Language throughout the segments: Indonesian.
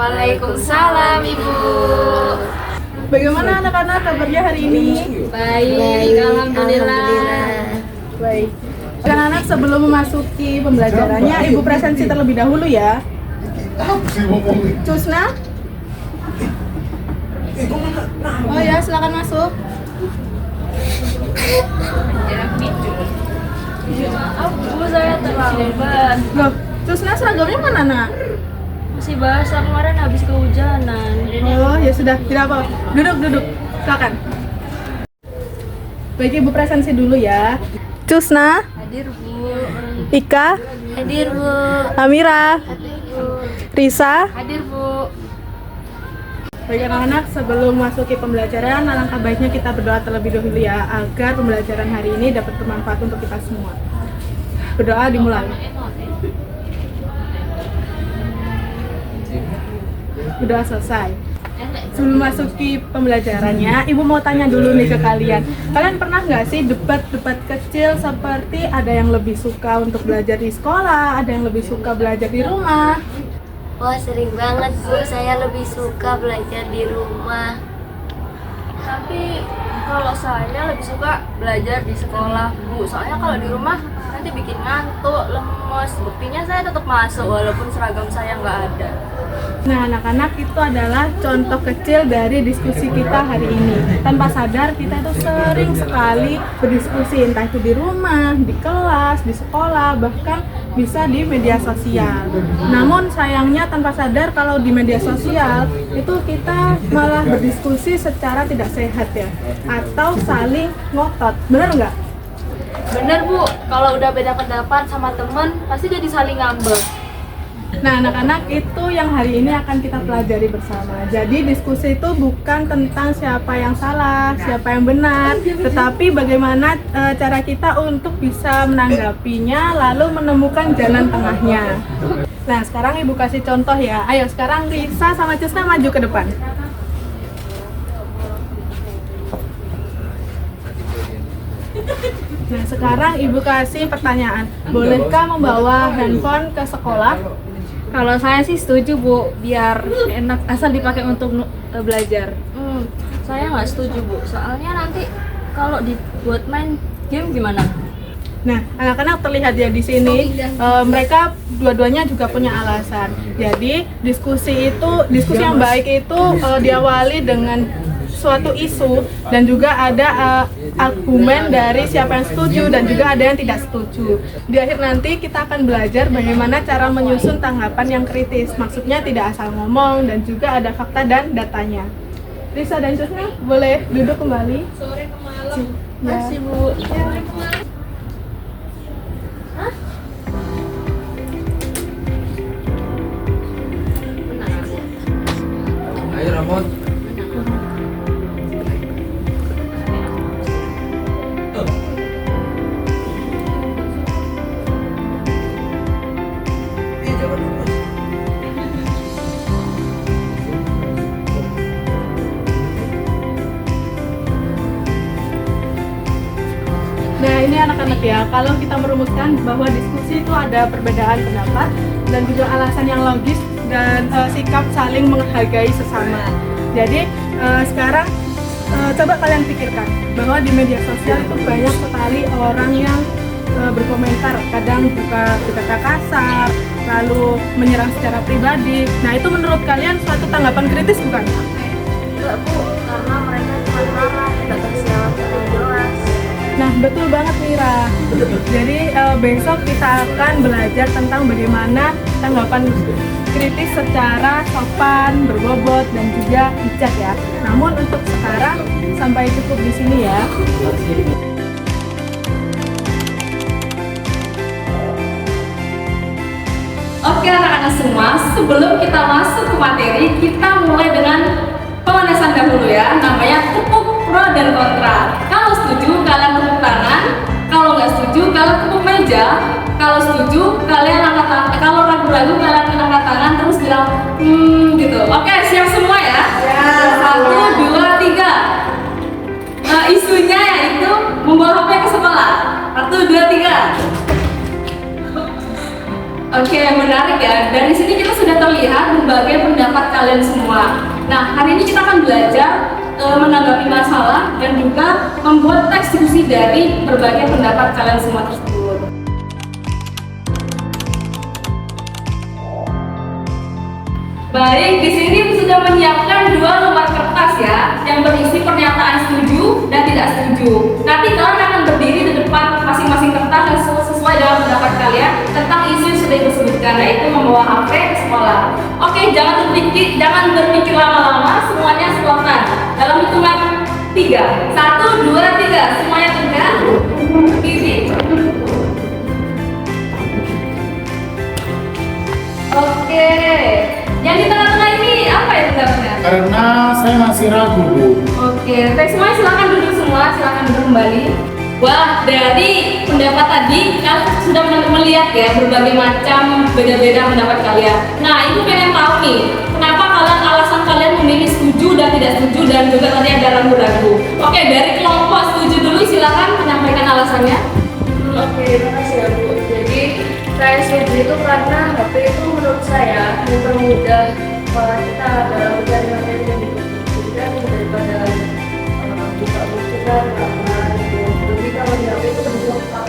Waalaikumsalam Ibu. Bagaimana anak-anak kabarnya hari ini? Baik, alhamdulillah. Baik. Anak-anak sebelum memasuki pembelajarannya, Ibu presensi terlebih dahulu ya. Cusna? Oh ya, silakan masuk. Maaf Bu, saya terlambat. Loh, Cusna seragamnya mana, Nak? Masih basah, kemarin habis kehujanan. Oh, ya sudah, tidak apa. Duduk. Silakan. Baik, Ibu presensi dulu ya. Cusna, Hadir Bu. Ika, Hadir Bu. Amira, Hadir Bu. Risa. Hadir Bu. Baik anak-anak, sebelum masuki pembelajaran, alangkah baiknya kita berdoa terlebih dahulu ya, agar pembelajaran hari ini dapat bermanfaat untuk kita semua. Berdoa dimulai. Berdoa selesai. Sebelum masuki pembelajarannya, Ibu mau tanya dulu nih ke kalian. Kalian pernah nggak sih debat-debat kecil seperti ada yang lebih suka untuk belajar di sekolah, ada yang lebih suka belajar di rumah? Wah, sering banget Bu, saya lebih suka belajar di rumah. Tapi kalau saya lebih suka belajar di sekolah Bu. Soalnya kalau di rumah nanti bikin ngantuk, lemes. Buktinya saya tetap masuk walaupun seragam saya nggak ada. Nah, anak-anak, itu adalah contoh kecil dari diskusi kita hari ini. Tanpa sadar, kita itu sering sekali berdiskusi, entah itu di rumah, di kelas, di sekolah, bahkan bisa di media sosial. Namun sayangnya tanpa sadar kalau di media sosial itu kita malah berdiskusi secara tidak sehat ya, atau saling ngotot. Benar nggak? Bener Bu, kalau udah beda pendapat sama temen pasti jadi saling ngambek. Nah, anak-anak, itu yang hari ini akan kita pelajari bersama. Jadi diskusi itu bukan tentang siapa yang salah, siapa yang benar, tetapi bagaimana cara kita untuk bisa menanggapinya lalu menemukan jalan tengahnya. Nah, sekarang Ibu kasih contoh ya. Ayo sekarang Risa sama Cusna maju ke depan. Nah, sekarang Ibu kasih pertanyaan. Bolehkah membawa handphone ke sekolah? Kalau saya sih setuju Bu, biar enak asal dipakai untuk belajar. Saya nggak setuju Bu, soalnya nanti kalau dibuat main game gimana? Nah, anak-anak terlihat ya di sini, mereka dua-duanya juga punya alasan. Jadi diskusi yang baik itu diawali dengan suatu isu dan juga ada argumen dari siapa yang setuju dan juga ada yang tidak setuju. Di akhir nanti kita akan belajar bagaimana cara menyusun tanggapan yang kritis. Maksudnya tidak asal ngomong dan juga ada fakta dan datanya. Risa dan Cusna boleh duduk kembali. Sore ke malam. Ya. Masih Bu. Ayo Ramon. Nah, ini anak-anak ya, kalau kita merumuskan bahwa diskusi itu ada perbedaan pendapat dan juga alasan yang logis dan sikap saling menghargai sesama. Jadi sekarang coba kalian pikirkan bahwa di media sosial itu banyak sekali orang yang berkomentar, kadang juga berkata kasar, lalu menyerang secara pribadi. Nah, itu menurut kalian suatu tanggapan kritis bukan? Enggak Bu, karena mereka cuma marah, tidak kasih alasan yang jelas. Nah, betul banget Mira. Jadi besok kita akan belajar tentang bagaimana tanggapan kritis secara sopan, berbobot, dan juga bijak ya. Namun untuk sekarang sampai cukup di sini ya. Oke anak-anak semua, sebelum kita masuk ke materi, kita mulai dengan pemanasan dahulu ya. Namanya tepuk pro dan kontra. Kalau setuju kalian tepuk tangan, kalau nggak setuju kalian tepuk meja. Kalau setuju kalian angkat tangan, kalau ragu-ragu kalian angkat tangan terus bilang gitu. Oke, siap semua ya? Ya. 1, 2, 3. Isunya yaitu membawa HP ke sekolah. 1, 2, 3. Oke, menarik ya. Dari sini kita sudah terlihat berbagai pendapat kalian semua. Nah, hari ini kita akan belajar menanggapi masalah dan juga membuat teks diskusi dari berbagai pendapat kalian semua tersebut. Baik, di sini sudah menyiapkan 2 lembar kertas ya, yang berisi pernyataan setuju dan tidak setuju. Nanti kalian akan berdiri di depan masing-masing kertas yang sesuai dengan pendapat kalian tentang isu yang sudah disebutkan, yaitu membawa HP ke sekolah. Oke, jangan berpikir lama-lama, semuanya spontan. Dalam hitungan 3, 1, 2, 3, semuanya tegak, berdiri. Oke. Yang di tengah-tengah ini apa ya pendapatnya? Karena saya masih ragu, Bu. Oke, semuanya silakan duduk semua, silakan duduk kembali. Wah, dari pendapat tadi kalian sudah melihat ya berbagai macam beda-beda pendapat kalian. Nah, itu pengen tahu nih, kenapa alasan kalian memilih setuju dan tidak setuju dan juga tadi ada ragu-ragu. Oke, dari kelompok setuju dulu silakan menyampaikan alasannya. Oke, terima kasih ya Bu. Jadi saya setuju itu karena HP itu menurut saya mempermudah kita dalam mencari materi yang dibutuhkan daripada buka buku kan, jadi kalau di HP itu lebih lengkap.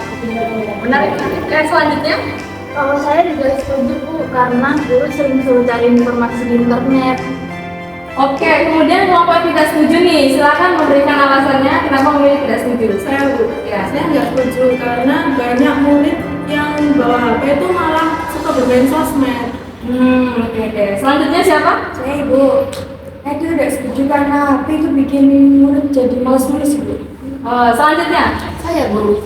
Menarik. Oke, selanjutnya. Kalau saya juga setuju Bu, karena dulu sering suruh cari informasi di internet. Oke, kemudian kelompok yang tidak setuju nih, silakan memberikan alasannya kenapa memilih tidak setuju. Saya Bu, Ya. saya nggak setuju karena banyak murid yang bawa HP itu malah suka bermain sosmed. Oke. Selanjutnya siapa? Saya Ibu. Saya tidak setuju karena HP itu bikin murid jadi malas nulis Bu. Selanjutnya. Saya Bu.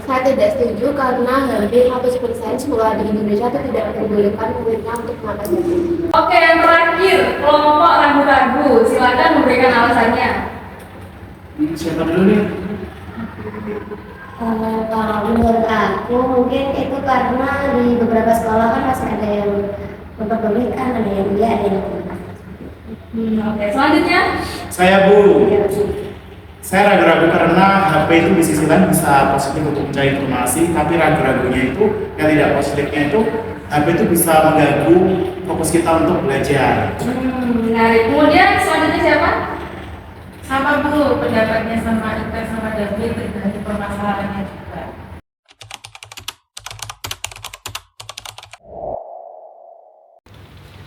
Saya tidak setuju karena HP seperti saya sekolah di Indonesia itu tidak membolehkan muridnya untuk menggunakan HP. Oke, yang terakhir, kelompok ragu-ragu, silakan memberikan alasannya. Siapa dulu nih? Kalau menurut aku mungkin itu karena di beberapa sekolah kan masih ada yang memperbolehkan, ada yang tidak, ada yang tidak. Oke, selanjutnya. Saya, Bu. Saya ragu-ragu karena HP itu di sisi lain bisa positif untuk mencari informasi, tapi ragu-ragunya itu, yang tidak positifnya itu, HP itu bisa mengganggu fokus kita untuk belajar. Menarik. Kemudian selanjutnya siapa? Sama Bu, pendapatnya sama Ika sama David dari permasalahannya juga.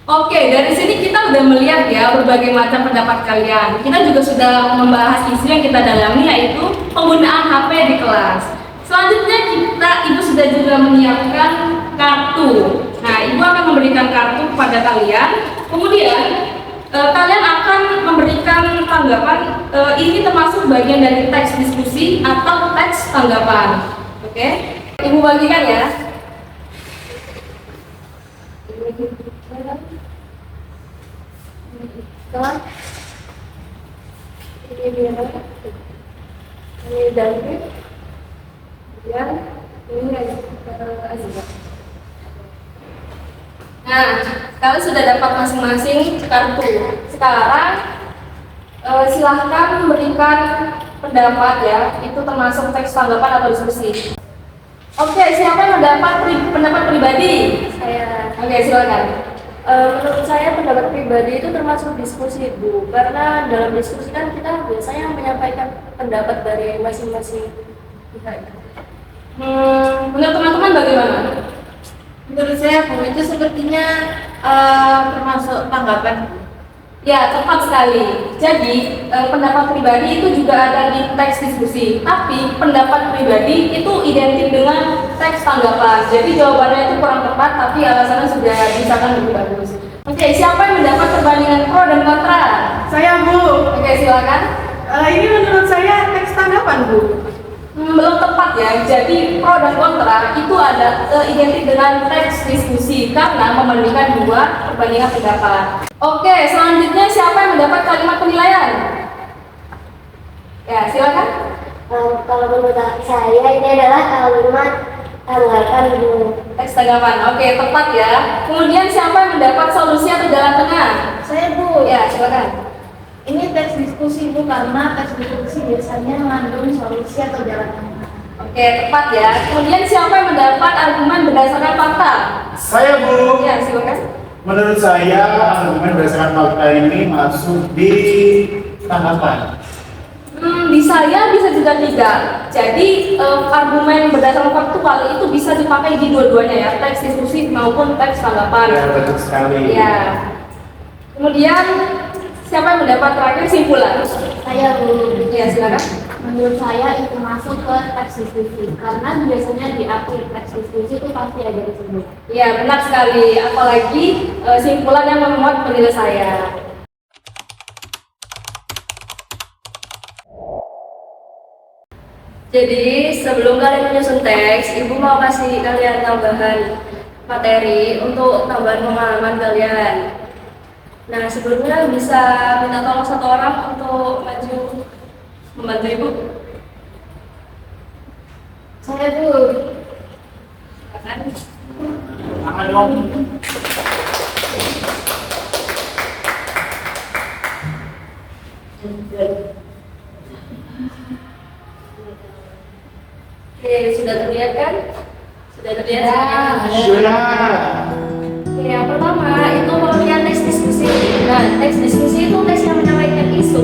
Oke, dari sini kita udah melihat ya berbagai macam pendapat kalian. Kita juga sudah membahas isu yang kita dalami, yaitu penggunaan HP di kelas. Selanjutnya Ibu sudah juga menyiapkan kartu. Nah, Ibu akan memberikan kartu kepada kalian. Kemudian kalian akan memberikan tanggapan. Ini termasuk bagian dari teks diskusi atau teks tanggapan. Oke, Ibu bagikan ya. Ini dia, ini David, dan ini Aziza. Nah, kalian sudah dapat masing-masing kartu. Sekarang silahkan memberikan pendapat ya. Itu termasuk teks tanggapan atau diskusi. Oke, siapa yang mendapat pendapat pribadi? Saya. Oke, silakan. Menurut saya pendapat pribadi itu termasuk diskusi Bu, karena dalam diskusi kan kita biasanya menyampaikan pendapat dari masing-masing pihak. Menurut teman-teman bagaimana? Menurut saya Bu, itu sepertinya termasuk tanggapan. Ya, tepat sekali. Jadi, pendapat pribadi itu juga ada di teks diskusi. Tapi, pendapat pribadi itu identik dengan teks tanggapan. Jadi, jawabannya itu kurang tepat, tapi alasannya sudah misalkan lebih bagus. Oke, siapa yang mendapat perbandingan pro dan kontra? Saya Bu, Oke, silakan. ini menurut saya teks tanggapan Bu. Belum tepat ya. Jadi, pro dan kontra itu ada identik dengan teks diskusi karena membandingkan dua perbandingan pendapat. Oke, selanjutnya siapa yang mendapat kalimat penilaian? Ya, silakan. Kalau menurut saya ini adalah kalimat tanggapan Bu. Teks tanggapan. Oke, tepat ya. Kemudian siapa yang mendapat solusi atau jalan tengah? Saya Bu. Ya, silakan. Ini teks diskusi Bu, karena teks diskusi biasanya mengandung solusi atau jalan tengah. Oke, tepat ya. Kemudian siapa yang mendapat argumen berdasarkan fakta? Saya, Bu. Ya, silakan. Menurut saya, argumen berdasarkan fakta ini masuk di tanggapan. Di saya bisa juga tidak. Jadi argumen berdasarkan faktual itu bisa dipakai di dua-duanya ya, teks diskusi maupun teks tanggapan. Ya, betul sekali. Ya. Kemudian siapa yang mendapat terakhir simpulan? Saya Bu. Ya, silakan. Menurut saya itu masuk ke teks diskusi karena biasanya di akhir teks diskusi itu pasti ada disebut. Ya, benar sekali. Apalagi simpulan yang memuat penyelesaian. Jadi sebelum kalian menyusun teks, ibu mau kasih kalian tambahan materi untuk tambahan pengalaman kalian. Nah sebelumnya bisa minta tolong satu orang untuk maju membantu ibu. Saya Bu. Silakan. Tangan dong. Oke, sudah terlihat kan? Sudah terlihat Ya. semuanya? Sudah. Oke, yang pertama itu pengertian teks diskusi. Nah, teks diskusi itu teks yang menyampaikan isu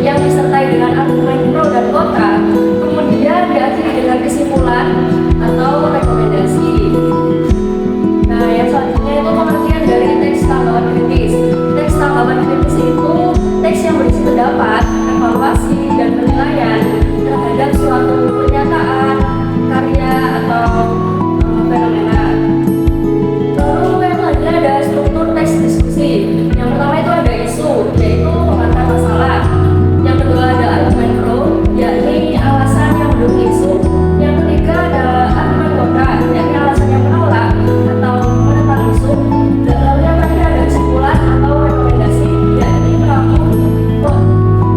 yang disertai dengan argumen pro dan kontra, kemudian diakhiri dengan kesimpulan atau rekomendasi. Nah, yang selanjutnya itu pengertian dari teks tanggapan kritis. Teks tanggapan kritis itu teks yang berisi pendapat, evaluasi, dan penilaian terhadap suatu pernyataan, karya, atau fenomena. Lalu yang selanjutnya ada struktur teks diskusi. Yang pertama itu ada isu, yaitu mengangkat masalah. Yang kedua ada argumen pro, yakni alasan yang mendukung isu. Yang ketiga ada argumen kontra, yakni alasan yang menolak atau menentang isu. Dan lalu yang terakhir ada kesimpulan atau rekomendasi, yakni merangkum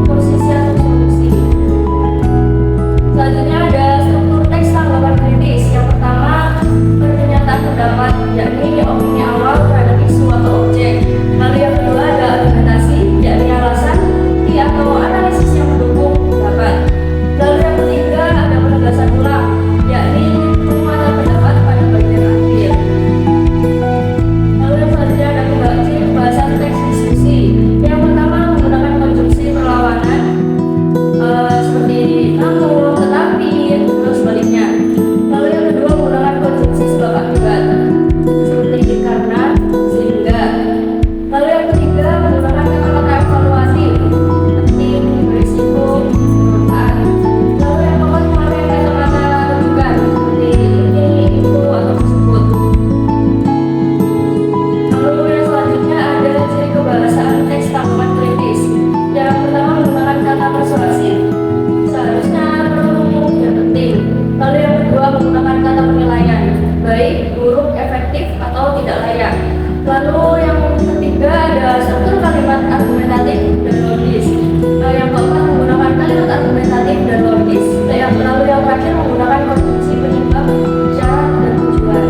posisi atau solusi. Selanjutnya ada struktur teks tanggapan kritis. Yang pertama pernyataan pendapat, yakni opini awal terhadap isu atau objek. Lalu yang kedua ada argumentasi, yakni alasan, bukti atau analisis yang mendukung pendapat. Lalu yang ketiga ada penegasan ulang, yakni penguatan pendapat pada bagian akhir. Lalu yang selanjutnya ada pembahasan teks diskusi. Yang pertama menggunakan konjungsi perlawanan, seperti namun, tetapi, terus sebaliknya. Lalu yang kedua menggunakan konjungsi sebab akibat, seperti karena, sehingga. Lalu yang ketiga menggunakan kata-kata evaluatif, seperti berisiko, bermanfaat. Lalu yang keempat memakai kata-kata rujukan, seperti ini, itu, atau tersebut. Lalu yang selanjutnya ada ciri kebahasaan teks tanggapan kritis. Yang pertama menggunakan kata persuasif, seharusnya, perlu, dan penting. Lalu yang kedua menggunakan kata penilaian, baik, buruk, efektif, atau tidak layak. Lalu yang ketiga ada struktur kalimat argumentatif dan logis. Yang keempat menggunakan kalimat argumentatif dan logis. Lalu yang terakhir menggunakan konstruksi penyebab, syarat, dan tujuan.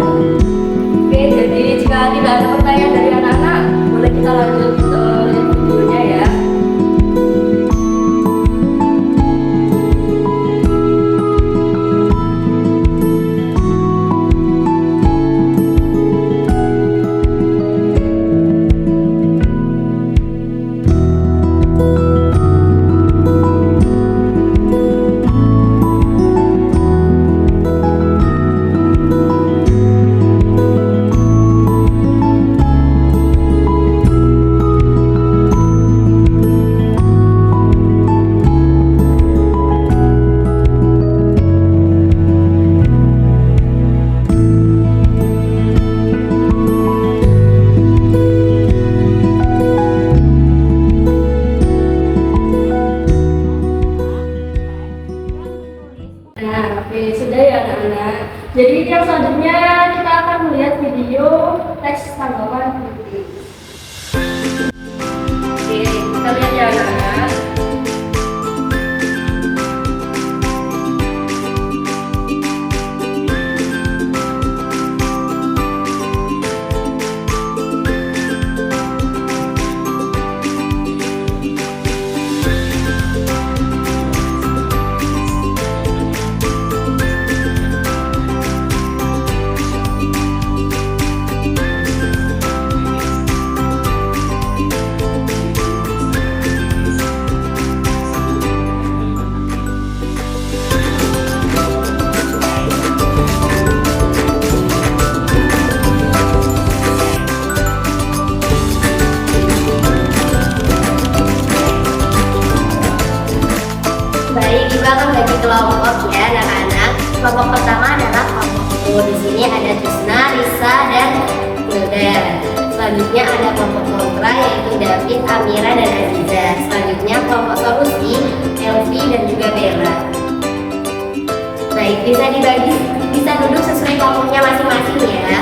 Oke, jadi jika tidak ada pertanyaan dari anak-anak, boleh kita lanjut lihat videonya ya. Nah, oke, sudah ya anak-anak. Jadi yang selanjutnya kita akan melihat video teks tanggapan kritis. Oke, kita lihat ya anak-anak. kelompok ya anak-anak. Kelompok pertama adalah kelompok U. Di sini ada Trisna, Risa, dan Hilda. Selanjutnya ada kelompok kontra yaitu David, Amira, dan Aziza. Selanjutnya kelompok solusi Elvi dan juga Bella. Baik, bisa duduk sesuai kelompoknya masing-masing ya.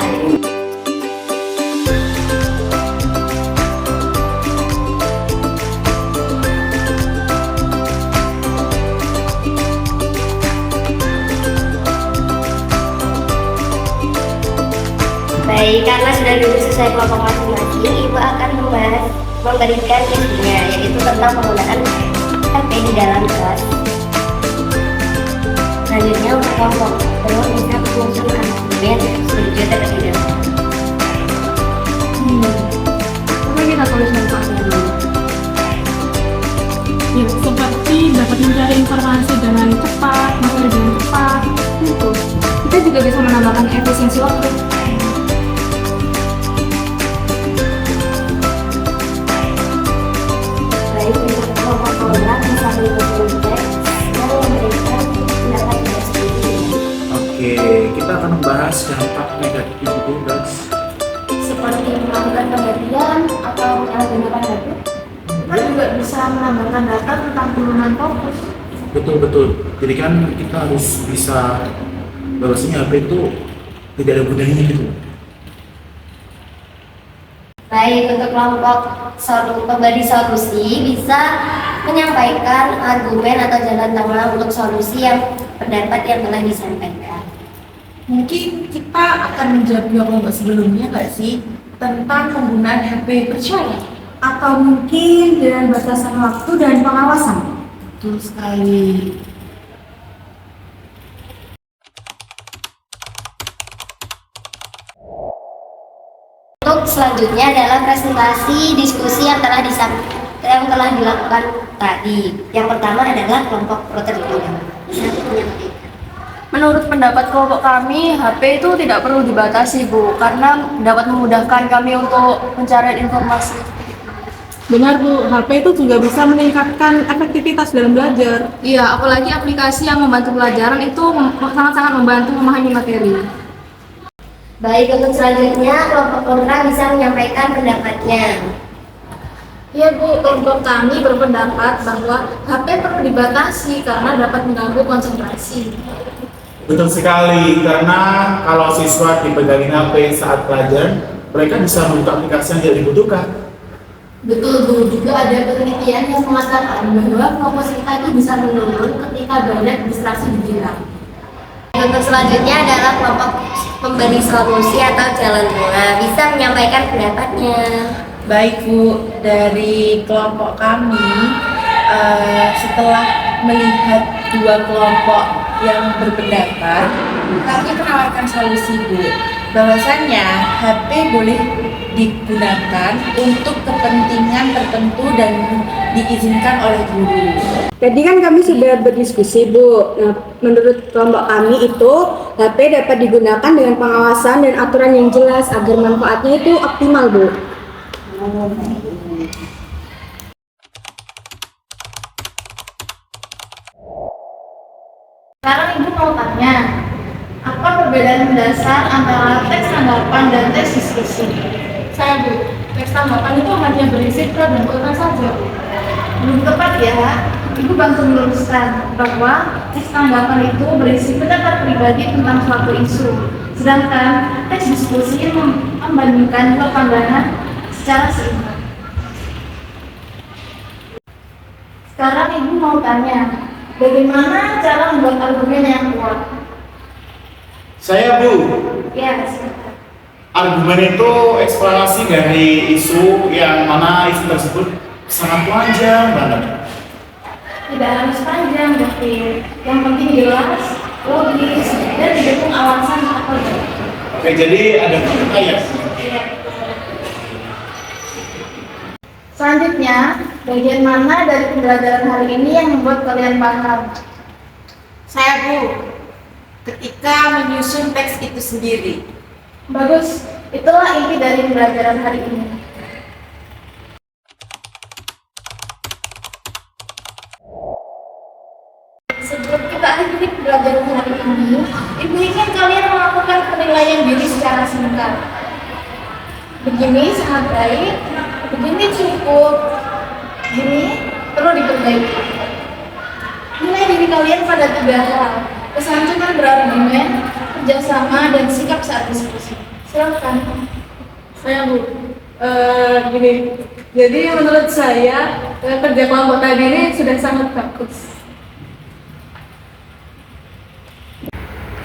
Baik, karena sudah duduk sesuai kelompok masing-masing, Ibu akan memberikan tips-nya, yaitu tentang penggunaan HP di dalam kelas. Selanjutnya untuk kelompok terus bisa mengusul argumen setuju terlebih dahulu. Coba kita tulis manfaatnya dulu. Ya, seperti dapat mencari informasi dengan cepat, materi dengan cepat. Itu. Kita juga bisa menambahkan efisiensi waktu. Baik, untuk kelompok kontra bisa mengusul teks dan memberikan pendapat yang setuju. Oke, kita akan membahas dampak negatif itu, guys. Seperti melakukan penggantian atau menyalahgunakan data. Kita juga bisa menambahkan data tentang penurunan fokus. Betul. Jadi kan kita harus bisa bahwasanya HP itu tidak ada gunanya gitu. Baik, untuk kelompok pemberi solusi bisa menyampaikan argumen atau jalan tengah untuk solusi yang pendapat yang telah disampaikan. Mungkin kita akan menjawab dua kelompok sebelumnya nggak sih tentang penggunaan HP bersyarat? Atau mungkin dengan batasan waktu dan pengawasan. Betul sekali. Untuk selanjutnya adalah presentasi diskusi yang telah dilakukan tadi. Yang pertama adalah kelompok pro terlebih dahulu. Bisa menyampaikan. Menurut pendapat kelompok kami, HP itu tidak perlu dibatasi, Bu, karena dapat memudahkan kami untuk pencarian informasi. Benar Bu, HP itu juga bisa meningkatkan efektivitas dalam belajar. Iya, apalagi aplikasi yang membantu pelajaran itu sangat-sangat membantu memahami materi. Baik, untuk selanjutnya kelompok kontra bisa menyampaikan pendapatnya. Ya Bu, kelompok kami berpendapat bahwa HP perlu dibatasi karena dapat mengganggu konsentrasi. Betul sekali, karena kalau siswa dipegangin HP saat pelajaran, mereka bisa membuka aplikasi yang tidak dibutuhkan. Betul Bu, juga ada penelitian yang mengatakan bahwa fokus kita itu bisa menurun ketika banyak distraksi digital. Untuk selanjutnya adalah kelompok pemberi solusi atau jalan tengah bisa menyampaikan pendapatnya. Baik Bu, dari kelompok kami setelah melihat dua kelompok yang berpendapat, kami menawarkan solusi Bu, bahwasannya HP boleh digunakan untuk kepentingan tertentu dan diizinkan oleh guru. Tadi kan kami sudah berdiskusi Bu. Nah, menurut kelompok kami itu HP dapat digunakan dengan pengawasan dan aturan yang jelas agar manfaatnya itu optimal Bu. Sekarang Ibu mau tanya, apa perbedaan mendasar antara teks tanggapan dan teks diskusi? Saya Bu, teks tanggapan itu hanya berisi pro dan kontra saja Bu. Belum tepat ya, Ibu bantu meluruskan bahwa teks tanggapan itu berisi pendapat pribadi tentang suatu isu, sedangkan teks diskusi membandingkan dua pandangan secara seimbang. Sekarang Ibu mau tanya, bagaimana cara membuat argumen yang kuat? Saya Bu, Ya, silakan. argumen itu eksplorasi dari isu yang mana isu tersebut sangat panjang banget. Tidak harus panjang, David. Yang penting jelas, logis, dan didukung alasan atau tidak. Oke, jadi ada kita ya. Selanjutnya, bagian mana dari pembelajaran hari ini yang membuat kalian paham? Saya Bu, ketika menyusun teks itu sendiri. Bagus, itulah inti dari pembelajaran hari ini. Sebelum kita akhiri pembelajaran hari ini, Ibu ingin kalian melakukan penilaian diri secara singkat. Begini sangat baik, begini cukup, begini perlu diperbaiki. Nilai diri kalian pada 3 hal: kesantunan berargumen, kerjasama, dan sikap saat diskusi. Silakan. Saya Bu, gini. Jadi menurut saya kerja kelompok tadi ini sudah sangat bagus.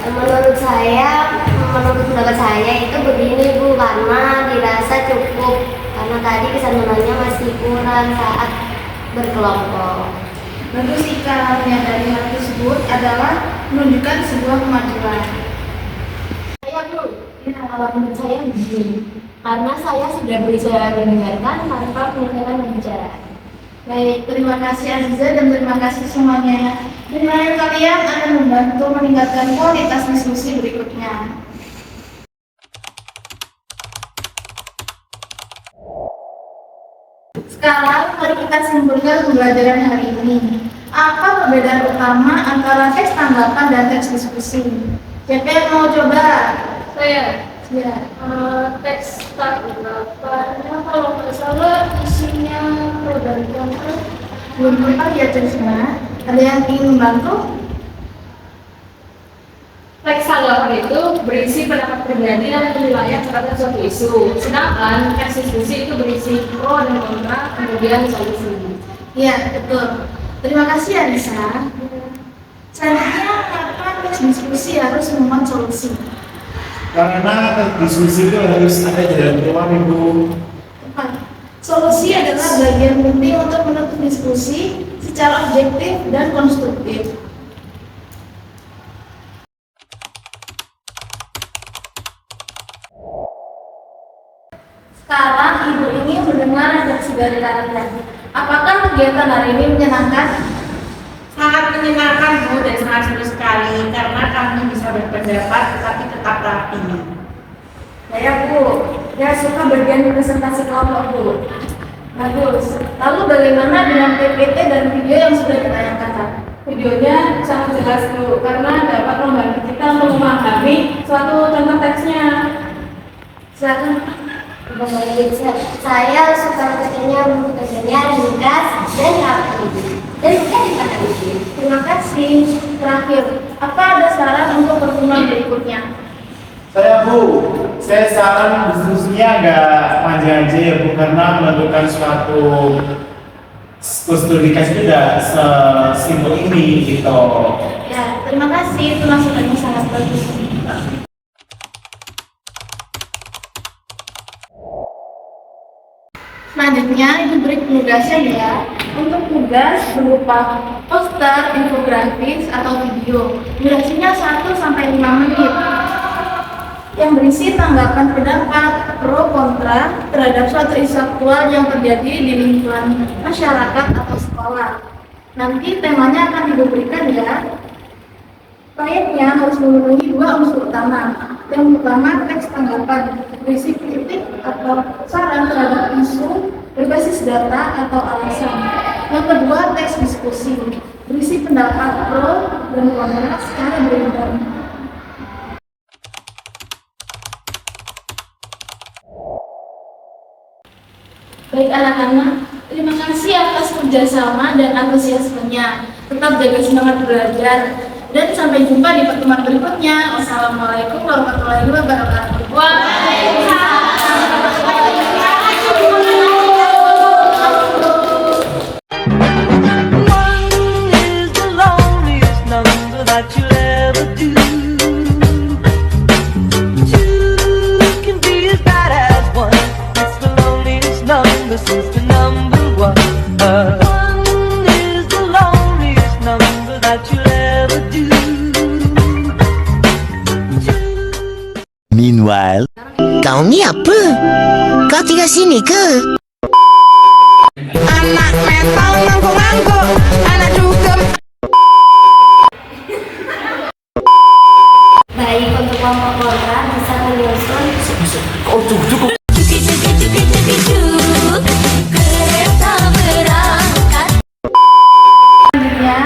Menurut pendapat saya itu begini Bu, karena dirasa cukup, karena tadi kesantunannya masih kurang saat berkelompok. Bagus jika menyadari hal tersebut adalah menunjukkan sebuah kemajuan. Saya Bu, kalau menurut saya begini, karena saya sudah berusaha mendengarkan tanpa mendengarkan pembicaraan. Baik, terima kasih Aziza dan terima kasih semuanya. Penilaian kalian akan membantu meningkatkan kualitas diskusi berikutnya. Sekarang mari kita simpulkan pembelajaran hari ini. Apa perbedaan utama antara teks tanggapan dan teks diskusi? Siapa yang mau coba? Saya Ya. teks tanggapannya kalau nggak salah isinya pro dan kontra. Belum pernah ya Trisna? Ada yang ingin membantu? Teks tanggapan itu berisi pendapat pribadi dan penilaian terhadap suatu isu. Sedangkan teks diskusi itu berisi pro dan kontra, kemudian solusi. Iya, betul. Terima kasih Anissa. Selanjutnya, kenapa teks diskusi harus menemukan solusi? Karena diskusi itu harus ada jalan keluar, Ibu. Tepat. Solusi adalah bagian penting untuk menutup diskusi secara objektif dan konstruktif. Sekarang Ibu ingin mendengar reaksi dari kalian. Apakah kegiatan hari ini menyenangkan? Sangat menyenangkan Bu dan sangat seru sekali karena kami bisa berpendapat tetapi tetap rapi. Saya Bu, ya suka bagian presentasi kelompok Bu. Bagus. Lalu bagaimana dengan PPT dan video yang sudah ditayangkan? Videonya sangat jelas Bu, karena dapat membantu kita untuk memahami suatu contoh teksnya. Silakan. Baik, saya suka kerjanya ringkas dan rapi dan mudah dipahami. Terima kasih. Terakhir, apa ada saran untuk pertemuan berikutnya? Saya saran diskusinya agak panjang aja ya Bu, karena menentukan suatu studi itu tidak sesimpel ini gitu. Ya, terima kasih. Itu masukannya sangat bagus. Selanjutnya, itu beri penugasan ya. Untuk tugas berupa poster, infografis, atau video. Durasinya 1-5 menit. Yang berisi tanggapan pendapat pro kontra terhadap suatu isu aktual yang terjadi di lingkungan masyarakat atau sekolah. Nanti temanya akan diberikan ya. Proyeknya harus memenuhi 2 unsur utama. Yang pertama, teks tanggapan berisi kritik atau saran terhadap isu berbasis data atau alasan. Yang kedua, teks diskusi berisi pendapat pro dan kontra secara berimbang. Baik anak-anak, terima kasih atas kerjasama dan antusiasmenya. Tetap jaga semangat belajar. Dan sampai jumpa di pertemuan berikutnya. Wassalamualaikum warahmatullahi wabarakatuh. Meanwhile, kau ni apa? Kau tinggal sini ke? Anak metal ngangguk-ngangguk, anak dugem. Baik, untuk kelompok kontra bisa menyusun kereta berangkat. Selanjutnya,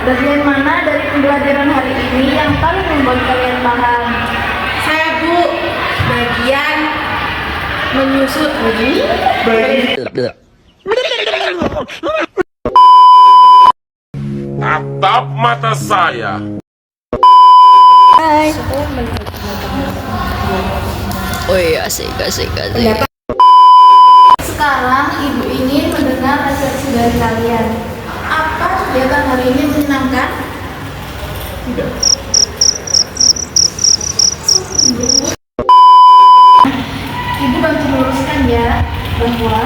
bagian mana dari pembelajaran hari ini ini yang paling membuat kalian paham? Saya Bu, bagian menyusut Tatap mata saya. Oh iya, asik. Sekarang ibu ingin mendengar refleksi dari kalian. Apa kegiatan hari ini menyenangkan? Ibu bantu luruskan ya bahwa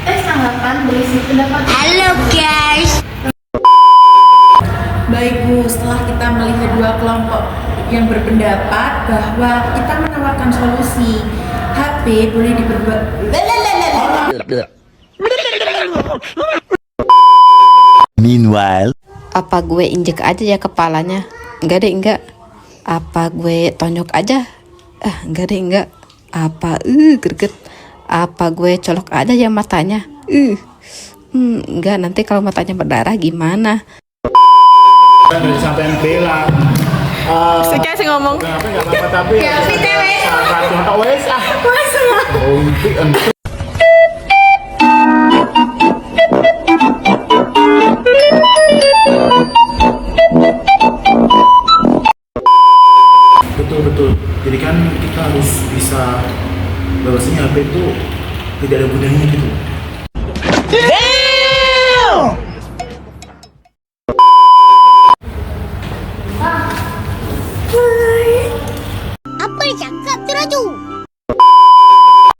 tes tanggapan berisi pendapat. Halo guys. Baik Bu, setelah kita melihat dua kelompok yang berpendapat bahwa kita menawarkan solusi, HP boleh diperbuat. Meanwhile, Apa gue injek aja ya kepalanya? Enggak deh, enggak. Apa gue tonjok aja? Enggak deh, enggak. Apa greget? Apa gue colok aja ya matanya? Enggak, nanti kalau matanya berdarah gimana? Kan udah sampean bela. Sika sih ngomong. Kenapa nggak apa-apa tapi contoh wes ah. Betul. Jadi kan kita harus bisa bahwasanya HP itu tidak ada gunanya gitu.